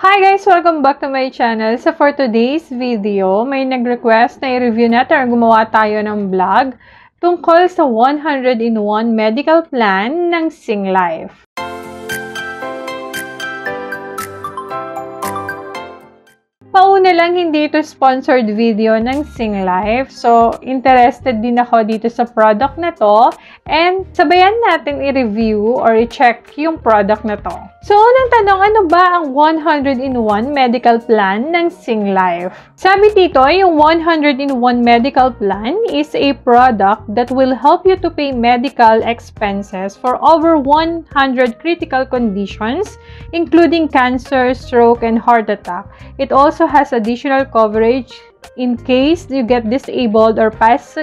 Hi guys! Welcome back to my channel. So for today's video, may nag-request na i-review natin or gumawa tayo ng vlog tungkol sa 100-in-1 medical plan ng Singlife. Pauna lang, hindi ito sponsored video ng Singlife. So, interested din ako dito sa product na to. And sabayan natin i-review or i-check yung product na to. So, unang tanong, ano ba ang 100-in-1 medical plan ng Singlife? Sabi dito, yung 100-in-1 medical plan is a product that will help you to pay medical expenses for over 100 critical conditions, including cancer, stroke, and heart attack. It also has additional coverage in case you get disabled or pass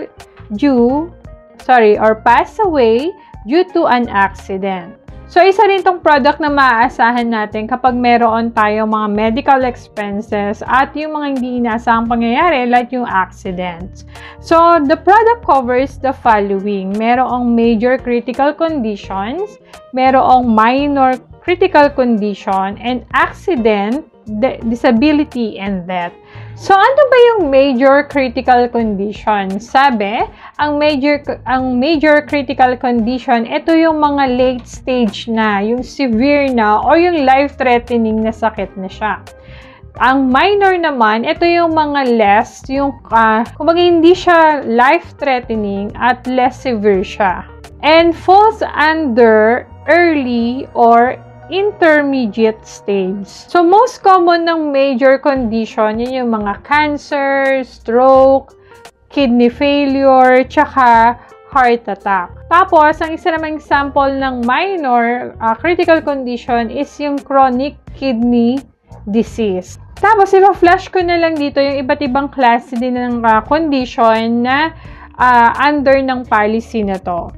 away due to an accident. So, isa rin tong product na maaasahan natin kapag meron tayong mga medical expenses at yung mga hindi inaasahang pangyayari like yung accidents. So, the product covers the following. Merong major critical conditions, merong minor critical condition, and accident, disability, and death. So, ano ba yung major critical condition? Sabi, ang major critical condition, ito yung mga late stage na, yung severe na, or yung life-threatening na sakit na siya. Ang minor naman, ito yung mga less, yung, kumbaga hindi siya life-threatening at less severe siya. And falls under early or intermediate stage. So, most common ng major condition, yun yung mga cancer, stroke, kidney failure, tsaka heart attack. Tapos, ang isa namang example ng minor critical condition is yung chronic kidney disease. Tapos, ipa-flash ko na lang dito yung iba't ibang klase din ng condition na under ng policy na to.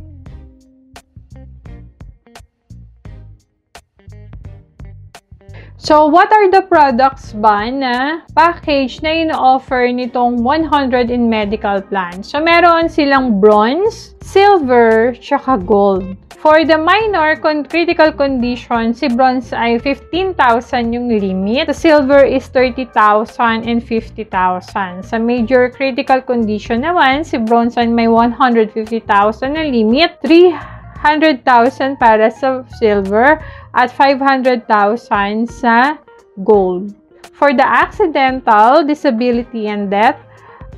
So, what are the products ba na package na ino-offer nitong 100-in medical plan? So, meron silang bronze, silver, tsaka gold. For the minor critical condition, si bronze ay 15,000 yung limit. The silver is 30,000 and 50,000. Sa major critical condition naman, si bronze ay may 150,000 na limit. 300,000 para sa silver at 500,000 sa gold. For the accidental, disability, and death,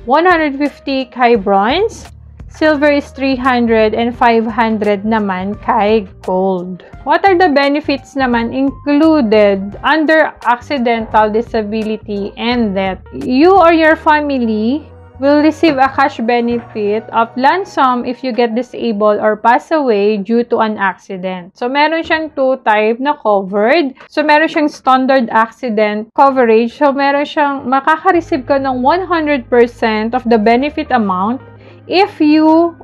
150 kay bronze, silver is 300, and 500 naman kay gold. What are the benefits naman included under accidental, disability, and death? You or your family will receive a cash benefit of lump sum if you get disabled or pass away due to an accident. So, meron siyang two type na covered. So, meron siyang standard accident coverage. So, meron siyang makaka-receive ka ng 100% of the benefit amount if you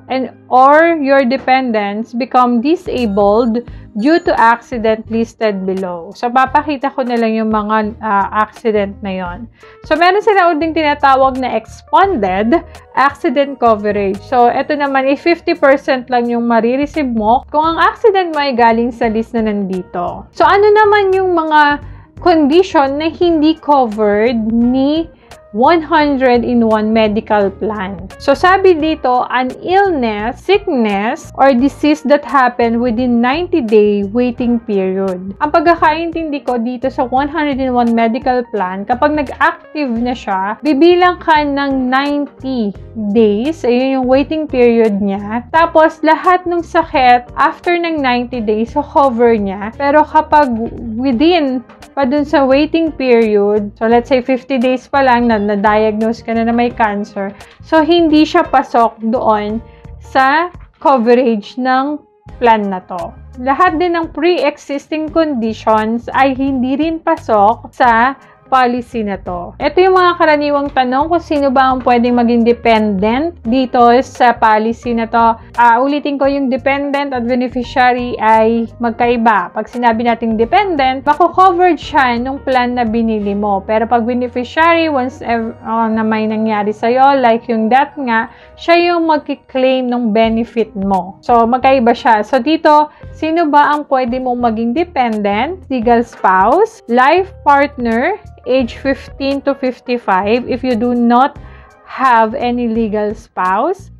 or your dependents become disabled due to accident listed below. So, papakita ko na lang yung mga accident na yon. So, meron sila ding tinatawag na expanded accident coverage. So, ito naman, 50% lang yung marireceive mo kung ang accident mo ay galing sa list na nandito. So, ano naman yung mga condition na hindi covered ni 100-in-1 medical plan. So, sabi dito, an illness, sickness, or disease that happened within 90-day waiting period. Ang pagkakaintindi ko dito sa 100-in-1 medical plan, kapag nag-active na siya, bibilang ka ng 90 days, ayun yung waiting period niya. Tapos, lahat ng sakit, after ng 90 days, so cover niya. Pero kapag within pa dun sa waiting period, so let's say 50 days pa lang na-diagnose ka na may cancer, so hindi siya pasok doon sa coverage ng plan na to. Lahat din ng pre-existing conditions ay hindi rin pasok sa policy na to. Ito yung mga karaniwang tanong kung sino ba ang pwedeng maging dependent dito sa policy na to. Ulitin ko, yung dependent at beneficiary ay magkaiba. Pag sinabi nating dependent, mako-covered siya nung plan na binili mo. Pero pag beneficiary, once na may nangyari sa'yo, like yung death nga, siya yung magki-claim ng benefit mo. So, magkaiba siya. So, dito, sino ba ang pwede mong maging dependent? Legal spouse, life partner, age 15 to 55 if you do not have any legal spouse.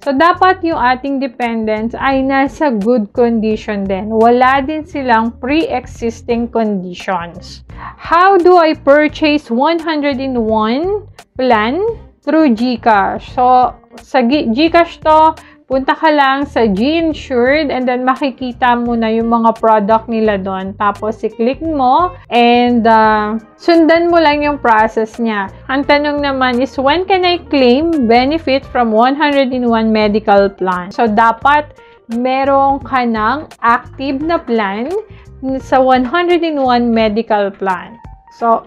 So, dapat yung ating dependents ay nasa good condition din. Wala din silang pre-existing conditions. How do I purchase 101 plan through GCash? So, sa GCash to, punta ka lang sa G-Insured and then makikita mo na yung mga product nila doon. Tapos, i-click mo and sundan mo lang yung process niya. Ang tanong naman is, when can I claim benefit from 101 medical plan? So, dapat meron ka ng active na plan sa 101 medical plan. So,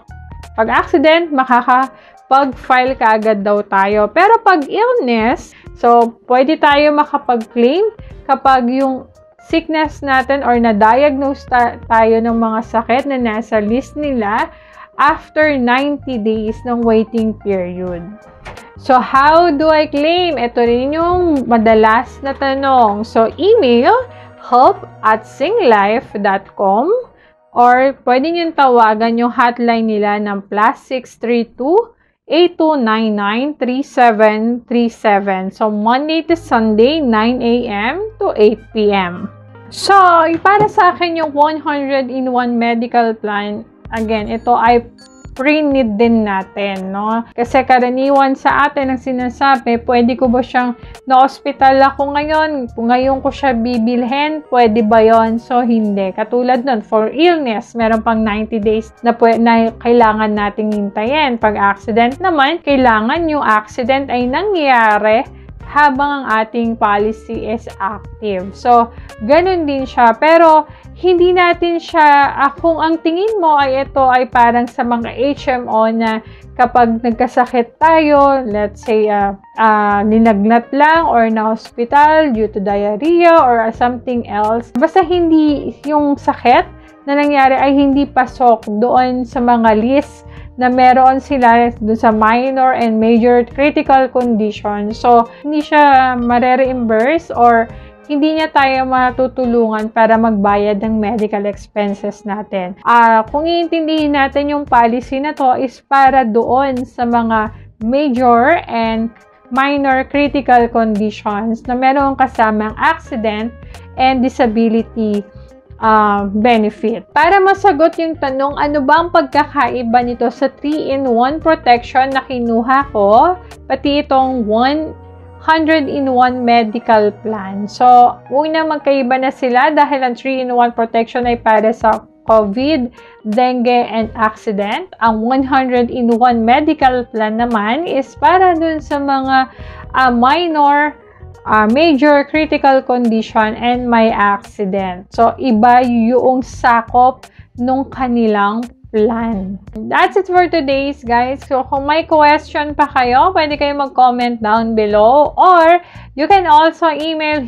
pag accident, makakapag-file ka agad daw tayo. Pero pag illness, so, pwede tayo makapag-claim kapag yung sickness natin or na-diagnose tayo ng mga sakit na nasa list nila after 90 days ng waiting period. So, how do I claim? Ito rin yung madalas na tanong. So, email help@singlife.com or pwede nyo tawagan yung hotline nila ng +632 8299-3737. So, Monday to Sunday, 9 a.m. to 8 p.m. So, para sa akin yung 101 medical plan, again, ito ay pre-need din natin, no? Kasi karaniwan sa atin ang sinasabi, pwede ko ba siyang na-hospital ako ngayon ko siya bibilhin, pwede ba yon? So, hindi. Katulad nun, for illness, meron pang 90 days na kailangan nating hintayin. Pag accident naman, kailangan yung accident ay nangyari habang ang ating policy is active. So, ganun din siya. Pero, hindi natin siya, kung ang tingin mo ay ito ay parang sa mga HMO na kapag nagkasakit tayo, let's say, ninagnat lang or na-hospital due to diarrhea or something else. Basta hindi yung sakit na nangyari ay hindi pasok doon sa mga list na meron sila doon sa minor and major critical condition. So, hindi siya mare-reimburse or hindi niya tayo matutulungan para magbayad ng medical expenses natin. Kung iintindihin natin yung policy na to is para doon sa mga major and minor critical conditions na meron kasamang accident and disability benefit. Para masagot yung tanong, ano ba ang pagkakaiba nito sa 3-in-1 protection na kinuha ko, pati itong 101 medical plan. So, una magkaiba na sila dahil ang 3-in-1 protection ay para sa COVID, dengue, and accident. Ang 101 medical plan naman is para dun sa mga minor, major critical condition, and may accident. So, iba yung sakop nung kanilang plan. That's it for today's, guys. So, kung may question pa kayo, pwede kayo mag-comment down below or you can also email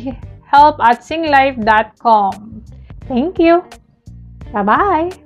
help@singlife.com. Thank you. Bye-bye.